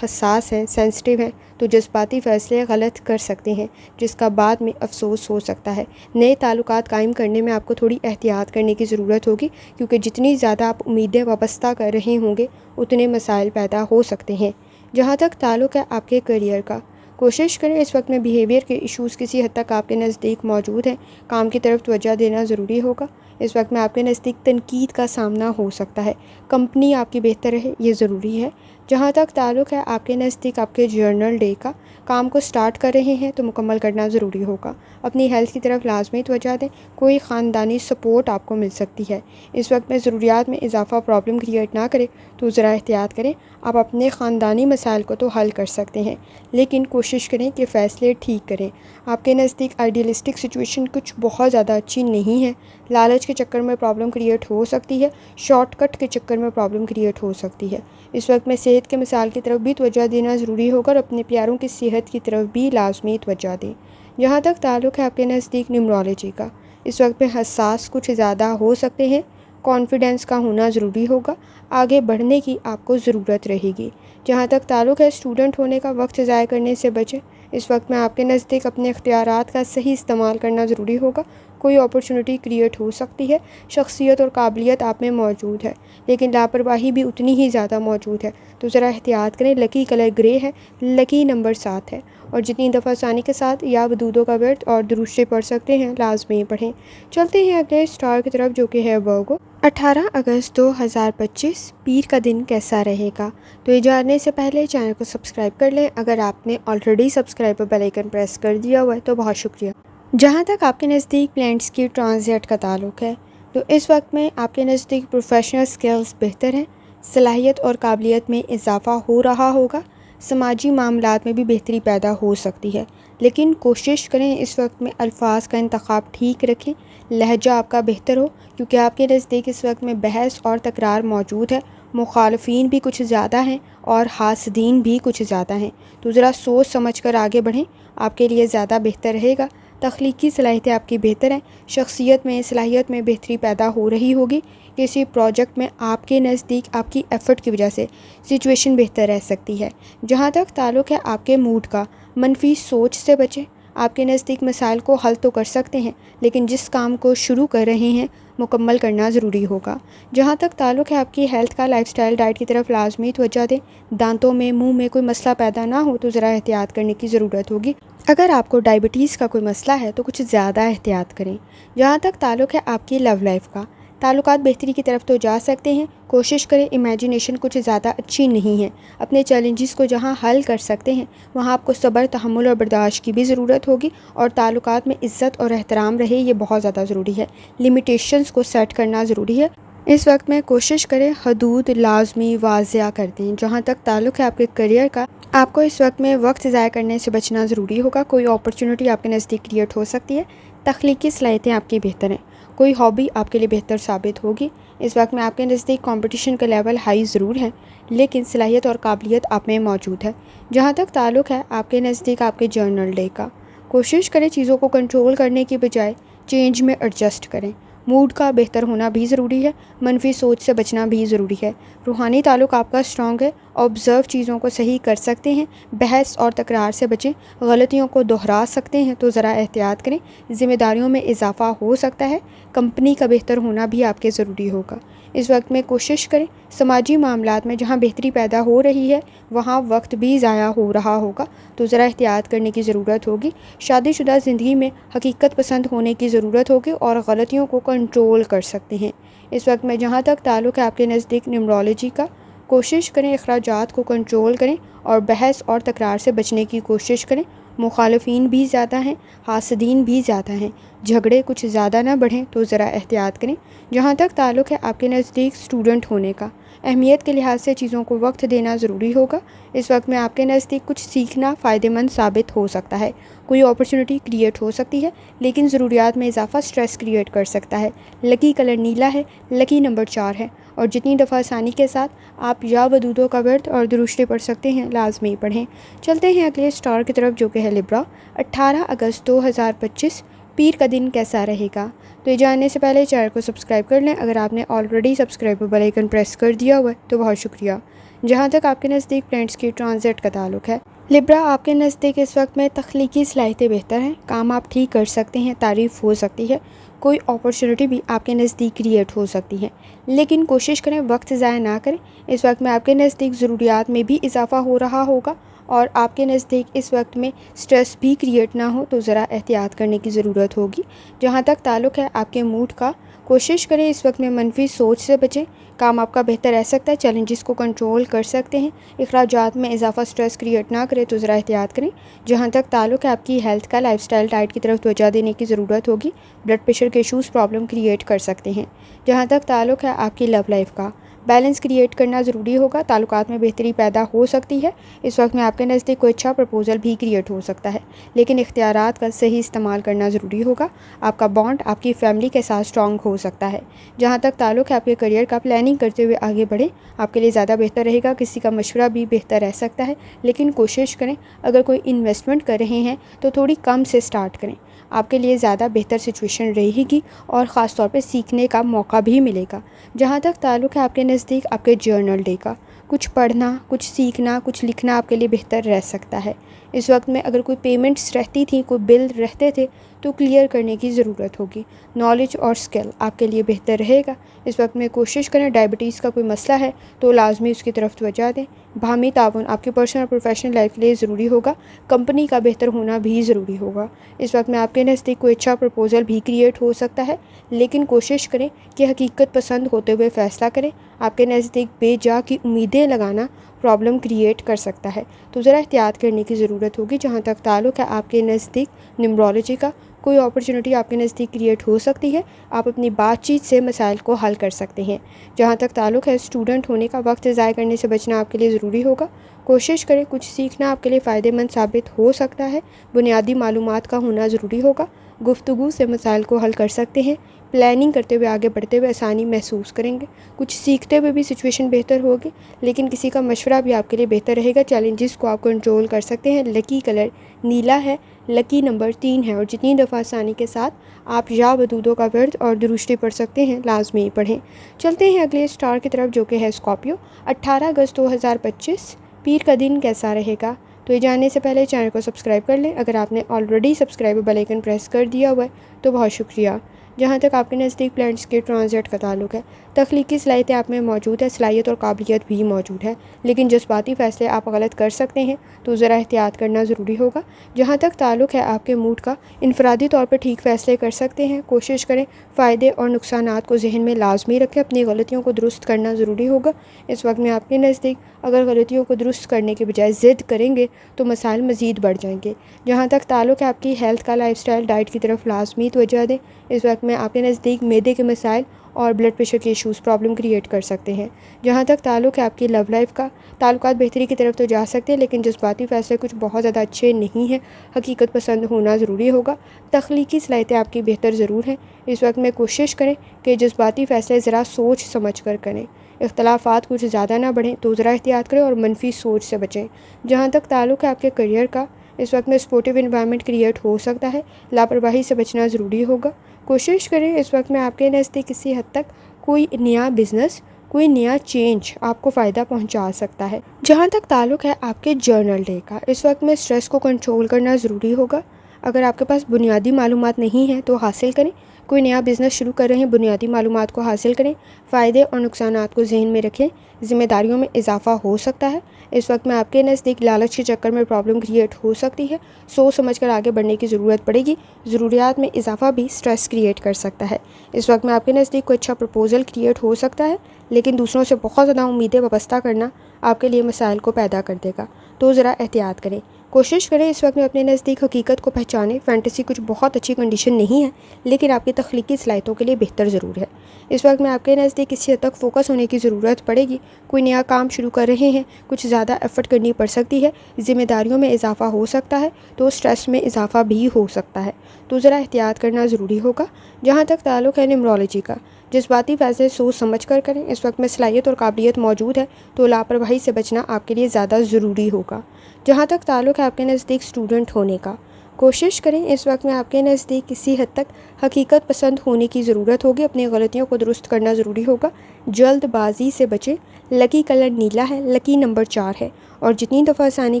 हसास हैं, सेंसिटिव हैं, तो जज्बाती फ़ैसले गलत कर सकते हैं, जिसका बाद में अफसोस हो सकता है। नए ताल्लुकात कायम करने में आपको थोड़ी एहतियात करने की ज़रूरत होगी, क्योंकि जितनी ज़्यादा आप उम्मीदें वाबस्ता कर रहे होंगे उतने मसाइल पैदा हो सकते हैं। जहाँ तक ताल्लुक़ है आपके करियर का, कोशिश करें इस वक्त में बिहेवियर के इश्यूज़ किसी हद तक आपके नज़दीक मौजूद हैं, काम की तरफ तवज्जो देना ज़रूरी होगा। इस वक्त में आपके नज़दीक तनकीद का सामना हो सकता है, कंपनी आपकी बेहतर रहे ये ज़रूरी है। जहाँ तक ताल्लुक़ है आपके नज़दीक आपके जर्नल डे का, काम को स्टार्ट कर रहे हैं तो मुकम्मल करना ज़रूरी होगा। अपनी हेल्थ की तरफ लाजमी तवज्जो दें, कोई ख़ानदानी सपोर्ट आपको मिल सकती है। इस वक्त में ज़रूरियात में इजाफ़ा प्रॉब्लम क्रिएट ना करे, तो ज़रा एहतियात करें। आप अपने ख़ानदानी मसाइल को तो हल कर सकते हैं, लेकिन कोशिश करें कि फ़ैसले ठीक करें। आपके नज़दीक आइडियलिस्टिक सिचुएशन कुछ बहुत ज़्यादा अच्छी नहीं है। लालच के चक्कर में प्रॉब्लम क्रिएट हो सकती है, शॉर्टकट के चक्कर में प्रॉब्लम क्रिएट हो सकती है। इस वक्त में सेहत के मसाइल की तरफ भी तवज्जो देना ज़रूरी होगा और अपने प्यारों की सेहत की तरफ भी लाजमी तवज्जो दें। जहाँ तक ताल्लुक़ है आपके नज़दीक न्यूमरोलॉजी का, इस वक्त में हसास कुछ ज़्यादा हो सकते हैं, कॉन्फिडेंस का होना ज़रूरी होगा। आगे बढ़ने की आपको ज़रूरत रहेगी। जहाँ तक ताल्लुक़ है स्टूडेंट होने का, वक्त ज़ाया करने से बचें। इस वक्त में आपके नज़दीक अपने इख्तियारात का सही इस्तेमाल करना ज़रूरी होगा। कोई अपॉर्चुनिटी क्रिएट हो सकती है। शख्सियत और काबिलियत आप में मौजूद है, लेकिन लापरवाही भी उतनी ही ज़्यादा मौजूद है, तो ज़रा एहतियात करें। लकी कलर ग्रे है, लकी नंबर 7 है, और जितनी दफ़ा आसानी के साथ या वदूदों का वर्द और दुरूशे पढ़ सकते हैं लाजमी पढ़ें। चलते हैं अगले स्टार की तरफ, जो कि है वर्गो। 18 अगस्त 2025 पीर का दिन कैसा रहेगा? तो ये जानने से पहले चैनल को सब्सक्राइब कर लें। अगर आपने ऑलरेडी सब्सक्राइब पर बेल आइकन प्रेस कर दिया हुआ है तो बहुत शुक्रिया। जहाँ तक आपके नज़दीक प्लैनेट्स की ट्रांजिट का ताल्लुक़ है, तो इस वक्त में आपके नज़दीक प्रोफेशनल स्किल्स बेहतर हैं, सलाहियत और काबिलियत में इजाफ़ा हो रहा होगा। समाजी मामलात में भी बेहतरी पैदा हो सकती है, लेकिन कोशिश करें इस वक्त में अल्फाज का इंतखाब ठीक रखें, लहजा आपका बेहतर हो, क्योंकि आपके नज़दीक इस वक्त में बहस और तकरार मौजूद है। मुखालफीन भी कुछ ज़्यादा हैं और हासदीन भी कुछ ज़्यादा हैं, तो ज़रा सोच समझ कर आगे बढ़ें, आपके लिए ज़्यादा बेहतर रहेगा। तख्लीकी सलाहियतें आपकी बेहतर हैं, शख्सियत में सलाहियत में बेहतरी पैदा हो रही होगी। किसी प्रोजेक्ट में आपके नज़दीक आपकी एफ़र्ट की वजह से सिचुएशन बेहतर रह सकती है। जहाँ तक ताल्लुक़ है आपके मूड का, मनफी सोच से बचें। आपके नज़दीक मसाइल को हल तो कर सकते हैं, लेकिन जिस काम को शुरू कर रहे हैं मुकम्मल करना ज़रूरी होगा। जहाँ तक ताल्लुक़ है आपकी हेल्थ का, लाइफस्टाइल डाइट की तरफ लाजमी तवज्जो दें। दांतों में, मुंह में कोई मसला पैदा ना हो तो ज़रा एहतियात करने की ज़रूरत होगी। अगर आपको डायबिटीज़ का कोई मसला है तो कुछ ज़्यादा एहतियात करें। जहाँ तक ताल्लुक़ है आपकी लव लाइफ का, ताल्लुकात बेहतरी की तरफ तो जा सकते हैं। कोशिश करें, इमेजिनेशन कुछ ज़्यादा अच्छी नहीं है। अपने चैलेंजेस को जहाँ हल कर सकते हैं वहाँ आपको सब्र, तहम्मुल और बर्दाश्त की भी ज़रूरत होगी, और ताल्लुकात में इज़्ज़त और एहतराम रहे, ये बहुत ज़्यादा ज़रूरी है। लिमिटेशंस को सेट करना ज़रूरी है। इस वक्त में कोशिश करें हदूद लाजमी वाज़िया कर दें। जहाँ तक ताल्लुक़ है आपके करियर का, आपको इस वक्त में वक्त ज़ाया करने से बचना ज़रूरी होगा। कोई अपॉर्चुनिटी आपके नज़दीक क्रिएट हो सकती है। तख्लीकी सलाहियतें आपकी बेहतर हैं, कोई हॉबी आपके लिए बेहतर साबित होगी। इस वक्त में आपके नज़दीक कंपटीशन का लेवल हाई ज़रूर है, लेकिन सलाहियत और काबिलियत आप में मौजूद है। जहाँ तक ताल्लुक़ है आपके नज़दीक आपके जर्नल डे का, कोशिश करें चीज़ों को कंट्रोल करने की बजाय चेंज में एडजस्ट करें। मूड का बेहतर होना भी ज़रूरी है, मनफी सोच से बचना भी ज़रूरी है। रूहानी ताल्लुक़ आपका स्ट्रॉन्ग है, ऑब्ज़र्व चीज़ों को सही कर सकते हैं। बहस और तकरार से बचें, गलतियों को दोहरा सकते हैं, तो ज़रा एहतियात करें। ज़िम्मेदारियों में इजाफ़ा हो सकता है, कंपनी का बेहतर होना भी आपके ज़रूरी होगा। इस वक्त में कोशिश करें, समाजी मामलात में जहाँ बेहतरी पैदा हो रही है वहाँ वक्त भी ज़ाया हो रहा होगा, तो ज़रा एहतियात करने की ज़रूरत होगी। शादीशुदा ज़िंदगी में हकीकत पसंद होने की ज़रूरत होगी और गलतियों को कंट्रोल कर सकते हैं। इस वक्त में जहाँ तक ताल्लुक़ है आपके नज़दीक न्यूमरोलॉजी का, कोशिश करें अखराजात को कंट्रोल करें और बहस और तकरार से बचने की कोशिश करें। मुखालफीन भी ज़्यादा हैं, हासदीन भी ज़्यादा हैं, झगड़े कुछ ज़्यादा ना बढ़ें, तो ज़रा एहतियात करें। जहाँ तक ताल्लुक़ है आपके नज़दीक स्टूडेंट होने का, अहमियत के लिहाज से चीज़ों को वक्त देना ज़रूरी होगा। इस वक्त में आपके नज़दीक कुछ सीखना फ़ायदेमंद साबित हो सकता है। कोई अपॉर्चुनिटी क्रिएट हो सकती है, लेकिन ज़रूरियात में इजाफ़ा स्ट्रेस क्रिएट कर सकता है। लकी कलर नीला है, लकी नंबर 4 है, और जितनी दफ़ा आसानी के साथ आप या वदूदों का वर्द और दुरूशे पढ़ सकते हैं लाजमी पढ़ें। चलते हैं अगले स्टार की तरफ, जो कि है लिब्रा। 18 अगस्त 2025 पीर का दिन कैसा रहेगा? तो ये जानने से पहले चैनल को सब्सक्राइब कर लें। अगर आपने ऑलरेडी सब्सक्राइब पर बेल आइकन प्रेस कर दिया हुआ है तो बहुत शुक्रिया। जहाँ तक आपके नज़दीक प्लैनेट्स की ट्रांजिट का ताल्लुक़ है, लिब्रा आपके नज़दीक इस वक्त में तख्लीकी सलाहियतें बेहतर हैं। काम आप ठीक कर सकते हैं, तारीफ़ हो सकती है। कोई अपॉर्चुनिटी भी आपके नज़दीक क्रिएट हो सकती है, लेकिन कोशिश करें वक्त ज़ाया ना करें। इस वक्त में आपके नज़दीक ज़रूरियात में भी इजाफ़ा हो रहा होगा और आपके नज़दीक इस वक्त में स्ट्रेस भी क्रिएट ना हो, तो ज़रा एहतियात करने की ज़रूरत होगी। जहाँ तक ताल्लुक़ है आपके मूड का, कोशिश करें इस वक्त में मनफी सोच से बचें। काम आपका बेहतर रह सकता है, चैलेंजेस को कंट्रोल कर सकते हैं। अखराजात में इजाफा स्ट्रेस क्रिएट ना करे, तो ज़रा एहतियात करें। जहाँ तक ताल्लुक़ है आपकी हेल्थ का, लाइफस्टाइल डाइट की तरफ तवज्जो देने की ज़रूरत होगी। ब्लड प्रेशर के इशूज़ प्रॉब्लम क्रिएट कर सकते हैं। जहाँ तक ताल्लुक़ है आपकी लव लाइफ का, बैलेंस क्रिएट करना ज़रूरी होगा। ताल्लुकात में बेहतरी पैदा हो सकती है। इस वक्त में आपके नज़दीक कोई अच्छा प्रपोज़ल भी क्रिएट हो सकता है, लेकिन इख्तियारात का सही इस्तेमाल करना ज़रूरी होगा। आपका बॉन्ड आपकी फ़ैमिली के साथ स्ट्रॉन्ग हो सकता है। जहाँ तक ताल्लुक़ है आपके करियर का, प्लानिंग करते हुए आगे बढ़ें, आपके लिए ज़्यादा बेहतर रहेगा। किसी का मशवरा भी बेहतर रह सकता है, लेकिन कोशिश करें अगर कोई इन्वेस्टमेंट कर रहे हैं तो थोड़ी कम से स्टार्ट करें। आपके लिए ज़्यादा बेहतर सिचुएशन रहेगी और ख़ास तौर पे सीखने का मौका भी मिलेगा। जहाँ तक ताल्लुक़ है आपके नज़दीक आपके जर्नल डे का, कुछ पढ़ना, कुछ सीखना, कुछ लिखना आपके लिए बेहतर रह सकता है। इस वक्त में अगर कोई पेमेंट्स रहती थी, कोई बिल रहते थे तो क्लियर करने की ज़रूरत होगी। नॉलेज और स्किल आपके लिए बेहतर रहेगा। इस वक्त में कोशिश करें, डायबिटीज़ का कोई मसला है तो लाजमी उसकी तरफ तवज्जो दें। बाहमी ताउन आपकी पर्सनल और प्रोफेशनल लाइफ के लिए ज़रूरी होगा। कंपनी का बेहतर होना भी ज़रूरी होगा। इस वक्त में आपके नज़दीक कोई अच्छा प्रपोज़ल भी क्रिएट हो सकता है, लेकिन कोशिश करें कि हकीकत पसंद होते हुए फ़ैसला करें। आपके नज़दीक बेजा की उम्मीदें लगाना प्रॉब्लम क्रिएट कर सकता है, तो ज़रा एहतियात करने की ज़रूरत होगी। जहाँ तक ताल्लुक़ है आपके नज़दीक न्यूमरोलॉजी का, कोई अपॉर्चुनिटी आपके नज़दीक क्रिएट हो सकती है। आप अपनी बातचीत से मसाइल को हल कर सकते हैं। जहाँ तक ताल्लुक़ है स्टूडेंट होने का, वक्त ज़ाया करने से बचना आपके लिए ज़रूरी होगा। कोशिश करें, कुछ सीखना आपके लिए फ़ायदेमंद साबित हो सकता है। बुनियादी मालूमात का होना ज़रूरी होगा। गुफ्तगू से मसाइल को हल कर सकते हैं। प्लानिंग करते हुए आगे बढ़ते हुए आसानी महसूस करेंगे। कुछ सीखते हुए भी सिचुएशन बेहतर होगी, लेकिन किसी का मशवरा भी आपके लिए बेहतर रहेगा। चैलेंजेस को आप कंट्रोल कर सकते हैं। लकी कलर नीला है, लकी नंबर 3 है और जितनी दफ़ा आसानी के साथ आप या वदूदों का वर्द और दुरुस्ती पढ़ सकते हैं, लाजमी पढ़ें। चलते हैं अगले स्टार की तरफ, जो कि है स्कॉर्पियो। 18 अगस्त 2025 पीर का दिन कैसा रहेगा? तो ये जानने से पहले चैनल को सब्सक्राइब कर लें। अगर आपने already subscribe bell icon press कर दिया हुआ है तो बहुत शुक्रिया। जहाँ तक आपके नज़दीक प्लान्स के ट्रांजिट का ताल्लुक़ है, तख्लीकी सलाहियतें आप में मौजूद है, सलाहियत और काबिलियत भी मौजूद है, लेकिन जज्बाती फ़ैसले आप गलत कर सकते हैं, तो ज़रा एहतियात करना ज़रूरी होगा। जहाँ तक ताल्लुक़ है आपके मूड का, इनफरादी तौर पर ठीक फ़ैसले कर सकते हैं। कोशिश करें फ़ायदे और नुकसानात को जहन में लाजमी रखें। अपनी गलतियों को दुरुस्त करना ज़रूरी होगा। इस वक्त में आपके नज़दीक अगर गलतियों को दुरुस्त करने के बजाय ज़िद करेंगे तो मसाइल मज़ीद बढ़ जाएंगे। जहाँ तक ताल्लुक़ है आपकी हेल्थ का, लाइफस्टाइल, डाइट की तरफ लाजमी तवज्जो दें। इस वक्त में आपके नज़दीक मैदे के मसाइल और ब्लड प्रेशर के इशूज़ प्रॉब्लम क्रिएट कर सकते हैं। जहाँ तक ताल्लुक़ है आपकी लव लाइफ का, ताल्लुकात बेहतरी की तरफ तो जा सकते हैं, लेकिन जज्बाती फ़ैसले कुछ बहुत ज़्यादा अच्छे नहीं हैं। हकीकत पसंद होना ज़रूरी होगा। तख्लीकी सलाहियतें आपकी बेहतर ज़रूर हैं। इस वक्त में कोशिश करें कि जज्बाती फ़ैसले ज़रा सोच समझ कर करें। इख्तलाफात कुछ ज़्यादा ना बढ़ें तो ज़रा एहतियात करें और मनफी सोच से बचें। जहाँ तक ताल्लुक़ है आपके करियर का, इस वक्त में सपोर्टिव इन्वायरमेंट क्रिएट हो सकता है। लापरवाही से बचना ज़रूरी होगा। कोशिश करें, इस वक्त में आपके नज़दीक किसी हद तक कोई नया बिज़नेस, कोई नया चेंज आपको फ़ायदा पहुंचा सकता है। जहां तक ताल्लुक़ है आपके जर्नल डे का, इस वक्त में स्ट्रेस को कंट्रोल करना ज़रूरी होगा। अगर आपके पास बुनियादी मालूमात नहीं है तो हासिल करें। कोई नया बिज़नेस शुरू कर रहे हैं, बुनियादी मालूमात को हासिल करें। फ़ायदे और नुकसानात को जहन में रखें। ज़िम्मेदारियों में इजाफ़ा हो सकता है। इस वक्त में आपके नज़दीक लालच के चक्कर में प्रॉब्लम क्रिएट हो सकती है। सोच समझ कर आगे बढ़ने की ज़रूरत पड़ेगी। ज़रूरियात में इजाफ़ा भी स्ट्रेस क्रिएट कर सकता है। इस वक्त में आपके नज़दीक कोई अच्छा प्रपोज़ल क्रिएट हो सकता है, लेकिन दूसरों से बहुत ज़्यादा उम्मीदें वाबस्ता करना आपके लिए मसाइल को पैदा कर देगा, तो ज़रा एहतियात करें। कोशिश करें इस वक्त में अपने नज़दीक हकीकत को पहचानें। फैंटेसी कुछ बहुत अच्छी कंडीशन नहीं है, लेकिन आपकी तख्लीकी सलाहियतों के लिए बेहतर ज़रूर है। इस वक्त में आपके नज़दीक किसी हद तक फ़ोकस होने की ज़रूरत पड़ेगी। कोई नया काम शुरू कर रहे हैं, कुछ ज़्यादा एफ़र्ट करनी पड़ सकती है। ज़िम्मेदारियों में इजाफ़ा हो सकता है, तो स्ट्रेस में इजाफ़ा भी हो सकता है, तो ज़रा एहतियात करना ज़रूरी होगा। जहाँ तक ताल्लुक़ है न्यूमरोलॉजी का, जज्बाती फ़ैसले सोच समझ कर करें। इस वक्त में सलाहियत और काबिलियत मौजूद है, तो लापरवाही से बचना आपके लिए ज़्यादा ज़रूरी होगा। जहाँ तक ताल्लुक़ है आपके नज़दीक स्टूडेंट होने का, कोशिश करें, इस वक्त में आपके नज़दीक किसी हद तक हकीकत पसंद होने की ज़रूरत होगी। अपनी गलतियों को दुरुस्त करना ज़रूरी होगा। जल्दबाजी से बचें। लकी कलर नीला है, लकी नंबर 4 है और जितनी दफ़ा आसानी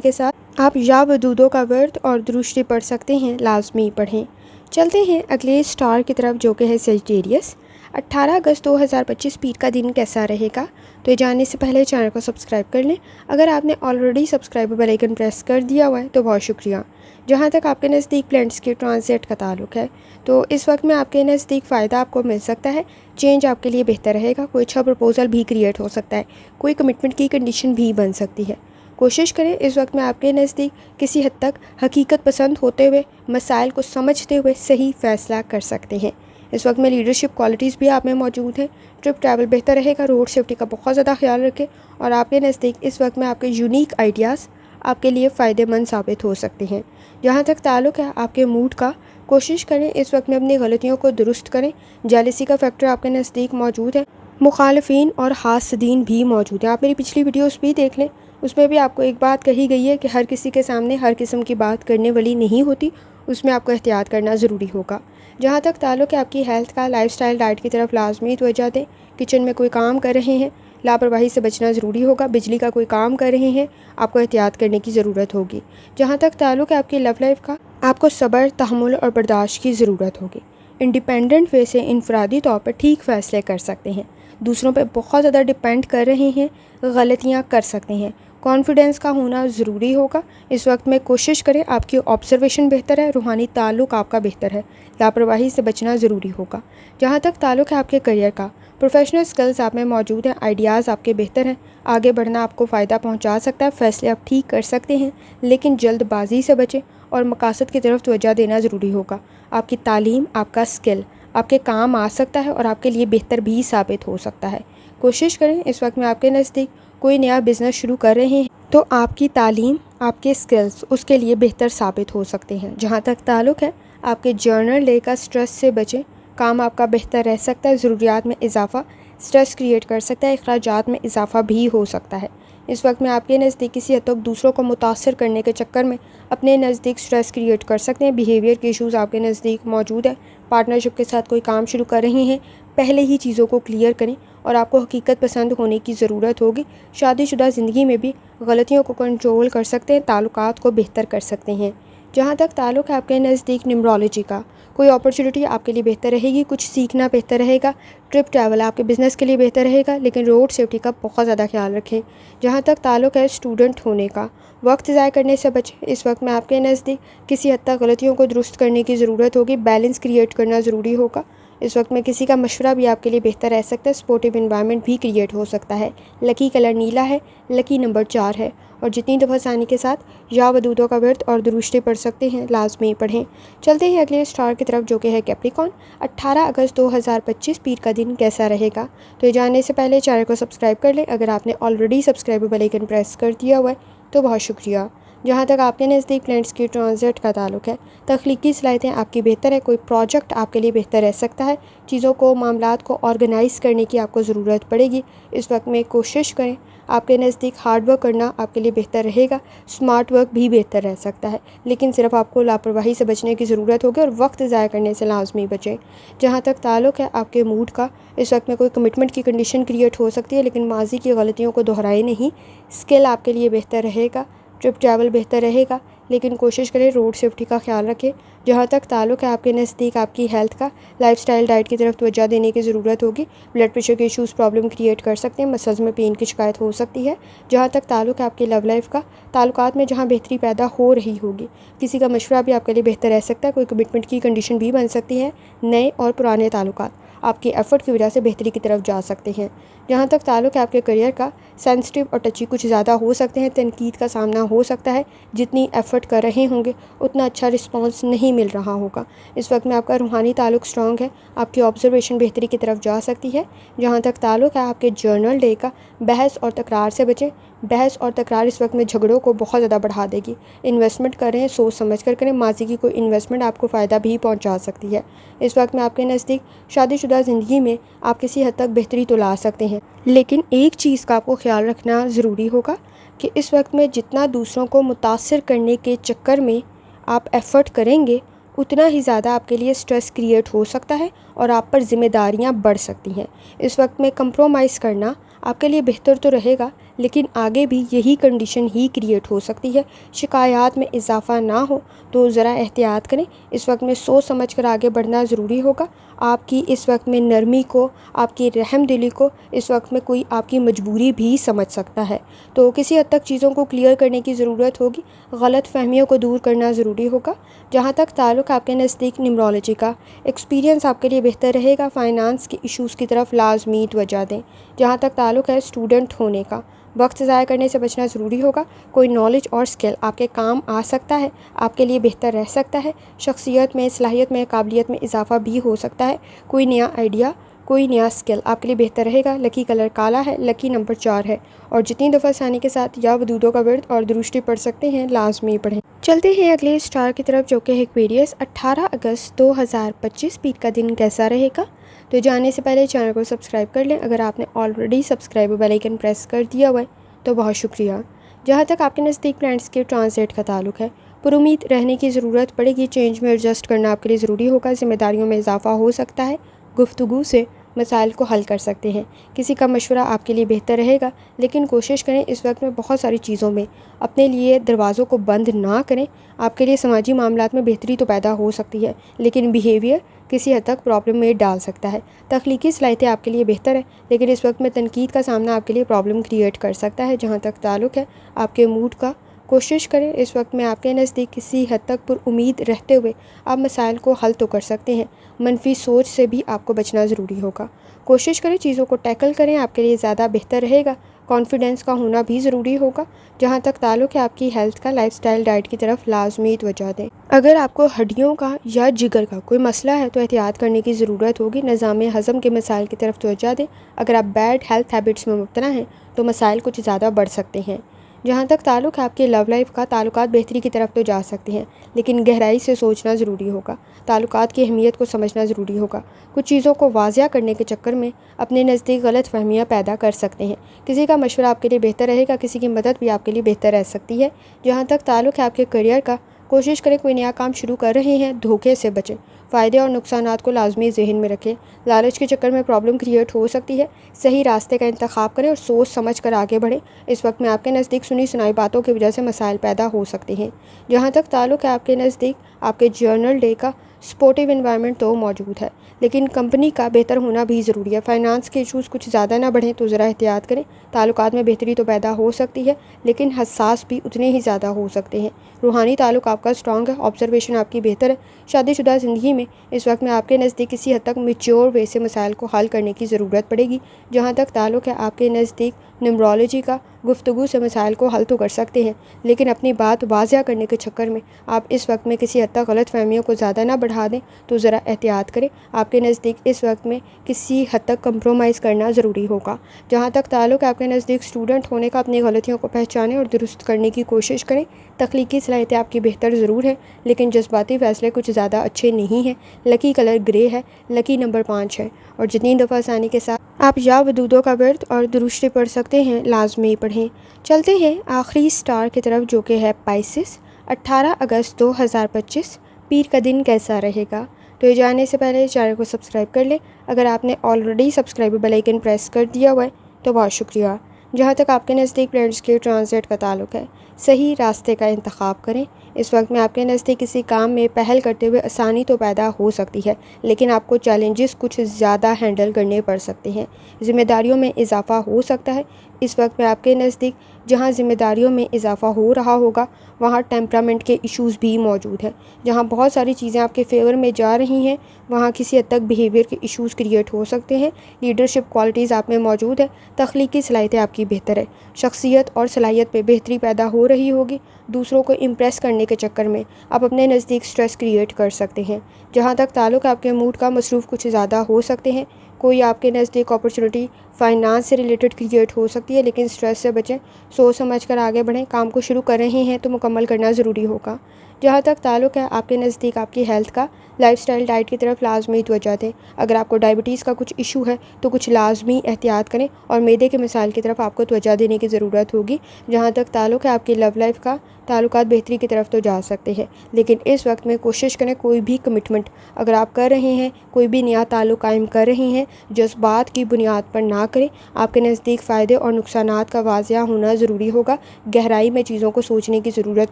के साथ आप या वदूदों का वर्द और दुरुस्ती पढ़ सकते हैं, लाजमी पढ़ें। चलते हैं अगले स्टार की तरफ, जो कि है सेजिटेरियस। 18 अगस्त 2025 पीर का दिन कैसा रहेगा? तो ये जानने से पहले चैनल को सब्सक्राइब कर लें। अगर आपने already subscribe bell icon press कर दिया हुआ है तो बहुत शुक्रिया। जहाँ तक आपके नज़दीक प्लैनेट्स के ट्रांजिट का ताल्लुक़ है, तो इस वक्त में आपके नज़दीक फ़ायदा आपको मिल सकता है। चेंज आपके लिए बेहतर रहेगा। कोई अच्छा प्रपोज़ल भी क्रिएट हो सकता है। कोई कमिटमेंट की कंडीशन भी बन सकती है। कोशिश करें, इस वक्त में आपके नज़दीक किसी हद तक हकीकत पसंद होते हुए, मसाइल को समझते हुए सही फ़ैसला कर सकते हैं। इस वक्त में लीडरशिप क्वालिटीज़ भी आप में मौजूद हैं। ट्रिप ट्रैवल बेहतर रहेगा। रोड सेफ्टी का बहुत ज़्यादा ख्याल रखें और आपके नज़दीक इस वक्त में आपके यूनिक आइडियाज़ आपके लिए फ़ायदेमंद साबित हो सकते हैं। जहाँ तक ताल्लुक़ है आपके मूड का, कोशिश करें इस वक्त में अपनी गलतियों को दुरुस्त करें। जेलसी का फैक्टर आपके नज़दीक मौजूद है। मुखालिफिन और हासदीन भी मौजूद हैं। आप मेरी पिछली वीडियोस भी देख लें, उसमें भी आपको एक बात कही गई है कि हर किसी के सामने हर किस्म की बात करने वाली नहीं होती उसमें आपको एहतियात करना ज़रूरी होगा। जहाँ तक ताल्लुक़ है आपकी हेल्थ का, लाइफ़स्टाइल डाइट की तरफ लाजमी तवज्जो दें। किचन में कोई काम कर रहे हैं, लापरवाही से बचना ज़रूरी होगा। बिजली का कोई काम कर रहे हैं, आपको एहतियात करने की ज़रूरत होगी। जहाँ तक ताल्लुक़ है आपकी लव लाइफ का, आपको सब्र, तहम्मुल और बर्दाश्त की ज़रूरत होगी। इंडिपेंडेंट वे से इनफरादी तौर पर ठीक फ़ैसले कर सकते हैं। दूसरों पे बहुत ज़्यादा डिपेंड कर रहे हैं, गलतियाँ कर सकते हैं। कॉन्फिडेंस का होना ज़रूरी होगा। इस वक्त में कोशिश करें, आपकी ऑब्जर्वेशन बेहतर है, रूहानी ताल्लुक़ आपका बेहतर है, लापरवाही से बचना ज़रूरी होगा। जहाँ तक ताल्लुक़ है आपके करियर का, प्रोफेशनल स्किल्स आप में मौजूद हैं, आइडियाज़ आपके बेहतर हैं, आगे बढ़ना आपको फ़ायदा पहुँचा सकता है, फ़ैसले आप ठीक कर सकते हैं, लेकिन जल्दबाजी से बचें और मकासद की तरफ तवज्जो देना ज़रूरी होगा। आपकी तालीम, आपका स्किल आपके काम आ सकता है और आपके लिए बेहतर भी साबित हो सकता है। कोशिश करें, इस वक्त में आपके नज़दीक कोई नया बिज़नेस शुरू कर रहे हैं तो आपकी तालीम, आपके स्किल्स उसके लिए बेहतर साबित हो सकते हैं। जहाँ तक ताल्लुक़ है आपके जर्नल डे का, स्ट्रेस से बचें। काम आपका बेहतर रह सकता है, ज़रूरियात में इजाफ़ा स्ट्रेस क्रिएट कर सकता है, अखराजात में इजाफ़ा भी हो सकता है। इस वक्त में आपके नज़दीक किसी हद तक दूसरों को मुतासर करने के चक्कर में अपने नज़दीक स्ट्रेस क्रिएट कर सकते हैं। बिहेवियर के इशूज़ आपके नज़दीक मौजूद है। पार्टनरशिप के साथ कोई काम शुरू कर रहे हैं, पहले ही चीज़ों को क्लियर करें और आपको हकीकत पसंद होने की ज़रूरत होगी। शादीशुदा ज़िंदगी में भी गलतियों को कंट्रोल कर सकते हैं, ताल्लुकात को बेहतर कर सकते हैं। जहाँ तक ताल्लुक़ है आपके नज़दीक न्यूमरोलॉजी का, कोई अपॉर्चुनिटी आपके लिए बेहतर रहेगी, कुछ सीखना बेहतर रहेगा। ट्रिप ट्रैवल आपके बिज़नेस के लिए बेहतर रहेगा, लेकिन रोड सेफ्टी का बहुत ज़्यादा ख्याल रखें। जहाँ तक ताल्लुक़ है स्टूडेंट होने का, वक्त ज़ाया करने से बचें। इस वक्त में आपके नज़दीक किसी हद तक गलतियों को दुरुस्त करने की ज़रूरत होगी, बैलेंस क्रिएट करना ज़रूरी होगा। इस वक्त में किसी का मशवरा भी आपके लिए बेहतर रह सकता है, सपोर्टिव इन्वायरमेंट भी क्रिएट हो सकता है। लकी कलर नीला है, लकी नंबर 4 है और जितनी दफ़ा आसानी के साथ या वदूदों का व्रत और दुरुस्ती पढ़ सकते हैं, लाजमी पढ़ें। चलते हैं अगले स्टार की तरफ जो कि है कैप्रिकॉर्न। 18 अगस्त 2025 पीर का दिन कैसा रहेगा, तो ये जानने से पहले चैनल को सब्सक्राइब कर लें। अगर आपने already subscribe bell icon press कर दिया हुआ है तो बहुत शुक्रिया। जहाँ तक आपके नज़दीक प्लैनेट्स की ट्रांजिट का ताल्लुक़ है, तख्लीकी सलाहियतें आपकी बेहतर है, कोई प्रोजेक्ट आपके लिए बेहतर रह सकता है, चीज़ों को, मामलात को ऑर्गेनाइज़ करने की आपको ज़रूरत पड़ेगी। इस वक्त में कोशिश करें, आपके नज़दीक हार्ड वर्क करना आपके लिए बेहतर रहेगा, स्मार्ट वर्क भी बेहतर रह सकता है, लेकिन सिर्फ आपको लापरवाही से बचने की ज़रूरत होगी और वक्त ज़ाया करने से लाजमी बचें। जहाँ तक ताल्लुक़ है आपके मूड का, इस वक्त में कोई कमिटमेंट की कंडीशन क्रिएट हो सकती है, लेकिन माजी की गलतियों को दोहराए नहीं। स्किल आपके लिए बेहतर रहेगा, ट्रिप ट्रैवल बेहतर रहेगा, लेकिन कोशिश करें रोड सेफ्टी का ख्याल रखें। जहाँ तक ताल्लुक़ है आपके नज़दीक आपकी हेल्थ का, लाइफ़स्टाइल डाइट की तरफ तवज्जो देने की ज़रूरत होगी। ब्लड प्रेशर के इशूज़ प्रॉब्लम क्रिएट कर सकते हैं, मसल्स में पेन की शिकायत हो सकती है। जहाँ तक ताल्लुक़ है आपकी लव लाइफ का, ताल्लुकात में जहाँ बेहतरी पैदा हो रही होगी, किसी का मशवरा भी आपके लिए बेहतर रह सकता है, कोई कमिटमेंट की कंडीशन भी बन सकती है। नए और पुराने ताल्लुकात आपकी एफ़र्ट की वजह से बेहतरी की तरफ जा सकते हैं। जहाँ तक ताल्लुक़ है आपके करियर का, सेंसिटिव और टची कुछ ज़्यादा हो सकते हैं, तनकीद का सामना हो सकता है। जितनी एफ़र्ट कर रहे होंगे उतना अच्छा रिस्पॉन्स नहीं मिल रहा होगा। इस वक्त में आपका रूहानी ताल्लुक़ स्ट्रॉन्ग है, आपकी ऑब्जर्वेशन बेहतरी की तरफ जा सकती है। जहाँ तक ताल्लुक़ है आपके जर्नल डे का, बहस और तकरार से बचें। बहस और तकरार इस वक्त में झगड़ों को बहुत ज़्यादा बढ़ा देगी। इन्वेस्टमेंट करें, सोच समझ कर करें, माजी की कोई इन्वेस्टमेंट आपको फ़ायदा भी पहुंचा सकती है। इस वक्त में आपके नज़दीक शादीशुदा ज़िंदगी में आप किसी हद तक बेहतरी तो ला सकते हैं, लेकिन एक चीज़ का आपको ख्याल रखना ज़रूरी होगा कि इस वक्त में जितना दूसरों को मुतासर करने के चक्कर में आप एफ़र्ट करेंगे, उतना ही ज़्यादा आपके लिए स्ट्रेस क्रिएट हो सकता है और आप पर ज़िम्मेदारियाँ बढ़ सकती हैं। इस वक्त में कंप्रोमाइज़ करना आपके लिए बेहतर तो रहेगा, लेकिन आगे भी यही कंडीशन ही क्रिएट हो सकती है। शिकायत में इजाफ़ा ना हो तो ज़रा एहतियात करें। इस वक्त में सोच समझ कर आगे बढ़ना ज़रूरी होगा। आपकी इस वक्त में नरमी को, आपकी रहम दिली को इस वक्त में कोई आपकी मजबूरी भी समझ सकता है, तो किसी हद तक चीज़ों को क्लियर करने की ज़रूरत होगी। गलत फहमियों को दूर करना ज़रूरी होगा। जहाँ तक ताल्लुक़ आपके नज़दीक न्यूमरोलॉजी का, एक्सपीरियंस आपके लिए बेहतर रहेगा। फ़ाइनेंस के इशूज़ की तरफ लाजमी तवज्जो दें। जहाँ तक ताल्लुक़ है स्टूडेंट होने का, वक्त ज़ाया करने से बचना ज़रूरी होगा। कोई नॉलेज और स्किल आपके काम आ सकता है, आपके लिए बेहतर रह सकता है। शख्सियत में, सलाहियत में, काबिलियत में इजाफ़ा भी हो सकता है। कोई नया आइडिया, कोई नया स्किल आपके लिए बेहतर रहेगा। लकी कलर काला है, लकी नंबर 4 है और जितनी दफ़ा आसानी के साथ या वदूदों का व्रत और दुरुस्ती पढ़ सकते हैं, लाजमी पढ़ें। चलते हैं अगले स्टार की तरफ जो कि है एक्वेरियस। 18 अगस्त 2025 पीर का दिन कैसा रहेगा, तो जानने से पहले चैनल को सब्सक्राइब कर लें। अगर आपने already subscribe bell icon press कर दिया हुआ है तो बहुत शुक्रिया। जहाँ तक आपके नज़दीक प्लैनेट्स के ट्रांजिट का ताल्लुक़ है, पुरुमीद रहने की ज़रूरत पड़ेगी। चेंज में एडजस्ट करना आपके लिए ज़रूरी होगा। ज़िम्मेदारियों में इजाफा हो सकता है। गुफ्तगू से मसाइल को हल कर सकते हैं। किसी का मशवरा आपके लिए बेहतर रहेगा, लेकिन कोशिश करें इस वक्त में बहुत सारी चीज़ों में अपने लिए दरवाज़ों को बंद ना करें। आपके लिए समाजी मामलात में बेहतरी तो पैदा हो सकती है, लेकिन बिहेवियर किसी हद तक प्रॉब्लम में डाल सकता है। तख्लीकी सलाहियतें आपके लिए बेहतर है, लेकिन इस वक्त में तनकीद का सामना आपके लिए प्रॉब्लम क्रिएट कर सकता है। जहाँ तक ताल्लुक़ है आपके मूड का, कोशिश करें इस वक्त में आपके नज़दीक किसी हद तक पुरुमीद रहते हुए आप मसाइल को हल तो कर सकते हैं। मनफी सोच से भी आपको बचना ज़रूरी होगा। कोशिश करें चीज़ों को टैकल करें, आपके लिए ज़्यादा बेहतर रहेगा। कॉन्फिडेंस का होना भी ज़रूरी होगा। जहाँ तक ताल्लुक़ है आपकी हेल्थ का, लाइफस्टाइल डाइट की तरफ लाजमी तवज्जो दें। अगर आपको हड्डियों का या जिगर का कोई मसला है तो एहतियात करने की ज़रूरत होगी। निज़ाम हज़म के मसाइल की तरफ तवज्जो दें। अगर आप बैड हेल्थ हैबिट्स में मुब्तला हैं तो मसाइल कुछ ज़्यादा बढ़ सकते हैं। जहाँ तक ताल्लुक़ है आपके लव लाइफ का, ताल्लुकात बेहतरी की तरफ तो जा सकते हैं, लेकिन गहराई से सोचना ज़रूरी होगा। ताल्लुकात की अहमियत को समझना ज़रूरी होगा। कुछ चीज़ों को वाज़िया करने के चक्कर में अपने नज़दीक गलत फहमियाँ पैदा कर सकते हैं। किसी का मशवरा आपके लिए बेहतर रहेगा, किसी की मदद भी आपके लिए बेहतर रह सकती है। जहाँ तक ताल्लुक़ है आपके करियर का, कोशिश करें कोई नया काम शुरू कर रहे हैं धोखे से बचें। फ़ायदे और नुकसानात को लाजमी ज़हन में रखें। लालच के चक्कर में प्रॉब्लम क्रिएट हो सकती है। सही रास्ते का इंतखाब करें और सोच समझ कर आगे बढ़ें। इस वक्त में आपके नज़दीक सुनी सुनाई बातों की वजह से मसाइल पैदा हो सकते हैं। जहाँ तक ताल्लुक़ है आपके नज़दीक आपके जर्नल डे का, सपोर्टिव इन्वायरमेंट तो मौजूद है, लेकिन कंपनी का बेहतर होना भी ज़रूरी है। फाइनेंस के इशूज़ कुछ ज़्यादा ना बढ़ें तो ज़रा एहतियात करें। ताल्लुकात में बेहतरी तो पैदा हो सकती है, लेकिन हसास भी उतने ही ज़्यादा हो सकते हैं। रूहानी ताल्लुक आपका स्ट्रॉन्ग है, ऑब्जर्वेशन आपकी बेहतर है। शादीशुदा ज़िंदगी में इस वक्त में आपके नज़दीक किसी हद तक मेच्योर वे से मसाइल को हल करने की ज़रूरत पड़ेगी। जहाँ तक ताल्लुक़ है आपके नज़दीक न्यूमरोलॉजी का, गुफ्तगू से मसाइल को हल तो कर सकते हैं, लेकिन अपनी बात वाज़िया करने के चक्कर में आप इस वक्त में किसी हद तक गलत फहमियों को ज़्यादा ना बढ़ा दें तो ज़रा एहतियात करें। आपके नज़दीक इस वक्त में किसी हद तक कंप्रोमाइज़ करना ज़रूरी होगा। जहाँ तक ताल्लुक़ आपके नज़दीक स्टूडेंट होने का, अपनी गलतियों को पहचानें और दुरुस्त करने की कोशिश करें। तख्लीकी सलाहियतें आपकी बेहतर ज़रूर है, लेकिन जज्बाती फ़ैसले कुछ ज़्यादा अच्छे नहीं हैं। लकी कलर ग्रे है, लकी नंबर 5 है, और जितनी दफ़ा आसानी के साथ आप या वदूदों का व्रत और दुरुस्ती पढ़ सकते हैं, लाजमी पढ़ें। चलते हैं आखिरी स्टार की तरफ, जो कि है पाइसिस। 18 अगस्त 2025 पीर का दिन कैसा रहेगा? तो ये जानने से पहले चैनल को सब्सक्राइब कर लें। अगर आपने already subscribe bell icon press कर दिया हुआ है तो बहुत शुक्रिया। जहाँ तक आपके नज़दीक प्लैनेट्स के ट्रांजिट का ताल्लुक़ है, सही रास्ते का इंतखाब करें। इस वक्त में आपके नज़दीक किसी काम में पहल करते हुए आसानी तो पैदा हो सकती है, लेकिन आपको चैलेंजेस कुछ ज़्यादा हैंडल करने पड़ सकते हैं। ज़िम्मेदारियों में इजाफ़ा हो सकता है। इस वक्त में आपके नज़दीक जहाँ ज़िम्मेदारियों में इजाफ़ा हो रहा होगा वहाँ टेम्परामेंट के इश्यूज़ भी मौजूद हैं। जहाँ बहुत सारी चीज़ें आपके फेवर में जा रही हैं वहाँ किसी हद तक बिहेवियर के इश्यूज़ क्रिएट हो सकते हैं। लीडरशिप क्वालिटीज़ आप में मौजूद है। तख्लीकी सलाहियतें आपकी बेहतर है। शख्सियत और सलाहियत पे बेहतरी पैदा हो रही होगी। दूसरों को इम्प्रेस करने के चक्कर में आप अपने नज़दीक स्ट्रेस क्रिएट कर सकते हैं। जहाँ तक ताल्लुक़ आपके मूड का, मसरूफ़ कुछ ज़्यादा हो सकते हैं। कोई आपके नज़दीक अपॉर्चुनिटी फाइनेंस से रिलेटेड क्रिएट हो सकती है, लेकिन स्ट्रेस से बचें। सोच समझ कर आगे बढ़ें। काम को शुरू कर रहे हैं तो मुकम्मल करना ज़रूरी होगा। जहाँ तक ताल्लुक़ है आपके नज़दीक आपकी हेल्थ का, लाइफस्टाइल डाइट की तरफ लाजमी तवज्जो दें। अगर आपको डायबिटीज़ का कुछ इशू है तो कुछ लाजमी एहतियात करें और मैदे के मसाइल की तरफ आपको तवज्जो देने की ज़रूरत होगी। जहाँ तक ताल्लुक़ है आपकी लव लाइफ का, ताल्लुकात बेहतरी की तरफ तो जा सकते हैं, लेकिन इस वक्त में कोशिश करें कोई भी कमिटमेंट अगर आप कर रहे हैं, कोई भी नया ताल्लुक़ कायम कर रहे हैं, जज्बात की बुनियाद पर ना करें। आपके नज़दीक फ़ायदे और नुकसानात का वाज़िया होना ज़रूरी होगा। गहराई में चीज़ों को सोचने की ज़रूरत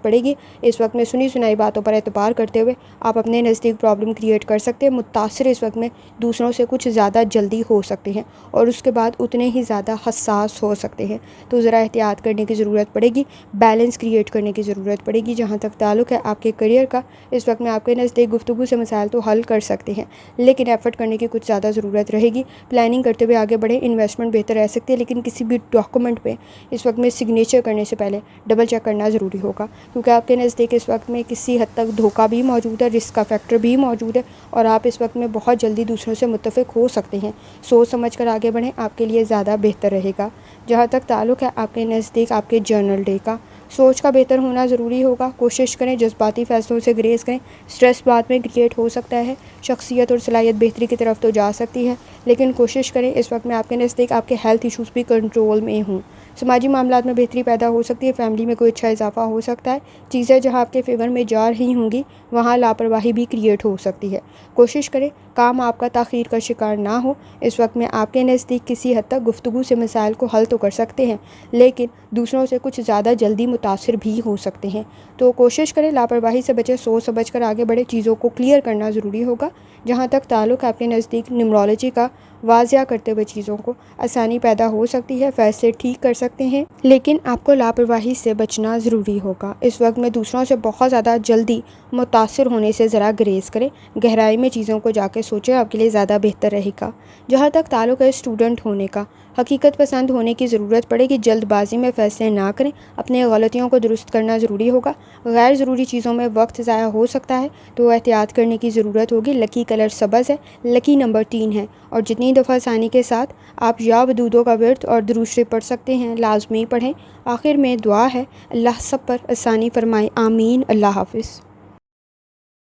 पड़ेगी। इस वक्त में सुनी सुनाई बातों पर एतबार करते हुए आप अपने नज़दीक प्रॉब्लम क्रिएट कर सकते हैं। मुतासिर इस वक्त में दूसरों से कुछ ज़्यादा जल्दी हो सकते हैं और उसके बाद उतने ही ज़्यादा हसास हो सकते हैं, तो ज़रा एहतियात करने की ज़रूरत पड़ेगी। बैलेंस क्रिएट करने की ज़रूरत पड़ेगी। जहाँ तक ताल्लुक़ है आपके करियर का, इस वक्त में आपके नज़दीक गुफ्तगू से मसाइल तो हल कर सकते हैं, लेकिन एफ़र्ट करने की कुछ ज़्यादा ज़रूरत रहेगी। प्लानिंग करते हुए आगे बढ़े। इन्वेस्टमेंट बेहतर रह सकती है, लेकिन किसी भी डॉक्यूमेंट पे इस वक्त में सिग्नेचर करने से पहले डबल चेक करना ज़रूरी होगा, क्योंकि आपके नज़दीक इस वक्त में किसी हद तक धोखा भी मौजूद है, रिस्क का फैक्टर भी मौजूद है और आप इस वक्त में बहुत जल्दी दूसरों से मुत्तफ़िक हो सकते हैं। सोच समझ कर आगे बढ़ें, आपके लिए ज़्यादा बेहतर रहेगा। जहाँ तक ताल्लुक़ है आपके नज़दीक आपके जर्नल डे का, सोच का बेहतर होना ज़रूरी होगा। कोशिश करें जज्बाती फ़ैसलों से ग्रेज़ करें। स्ट्रेस बाद में क्रिएट हो सकता है। शख्सियत और सलाहियत बेहतरी की तरफ तो जा सकती है, लेकिन कोशिश करें इस वक्त में आपके नज़दीक आपके हेल्थ इश्यूज़ भी कंट्रोल में हों। समाजी मामलात में बेहतरी पैदा हो सकती है, फैमिली में कोई अच्छा इजाफा हो सकता है। चीज़ें जहाँ आपके फेवर में जा रही होंगी वहाँ लापरवाही भी क्रिएट हो सकती है। कोशिश करें काम आपका ताख़ीर का शिकार ना हो। इस वक्त में आपके नज़दीक किसी हद तक गुफ्तगू से मसाइल को हल तो कर सकते हैं, लेकिन दूसरों से कुछ ज़्यादा जल्दी मुतासिर भी हो सकते हैं। तो कोशिश करें लापरवाही से बचें, सोच समझ कर आगे बढ़े। चीज़ों को क्लियर करना ज़रूरी होगा। जहाँ तक ताल्लुक़ आपके नज़दीक न्यूमरोलॉजी का, वाज़िया करते हुए चीज़ों को आसानी पैदा हो सकती है, फ़ैसले ठीक कर सकते हैं, लेकिन आपको लापरवाही से बचना ज़रूरी होगा। इस वक्त में दूसरों से बहुत ज़्यादा जल्दी मुतासिर होने से ज़रा ग्रेज़ करें, गहराई में चीज़ों को जाके सोचें, आपके लिए ज़्यादा बेहतर रहेगा। जहाँ तक ताल्लुक़ है स्टूडेंट होने का, हकीकत पसंद होने की ज़रूरत पड़ेगी, जल्दबाजी में फ़ैसले ना करें, अपने गलतियों को दुरुस्त करना ज़रूरी होगा। गैर ज़रूरी चीज़ों में वक्त ज़ाया हो सकता है तो एहतियात करने की ज़रूरत होगी। लकी कलर सब्ज़ है, लकी नंबर 3 है और जितनी दफ़ा आसानी के साथ आप या वदूदों का विर्द और दुरूद शरीफ पढ़ सकते हैं, लाजमी पढ़ें। आखिर में दुआ है, अल्लाह सब पर आसानी फरमाए, आमीन। अल्लाह हाफ़िज़।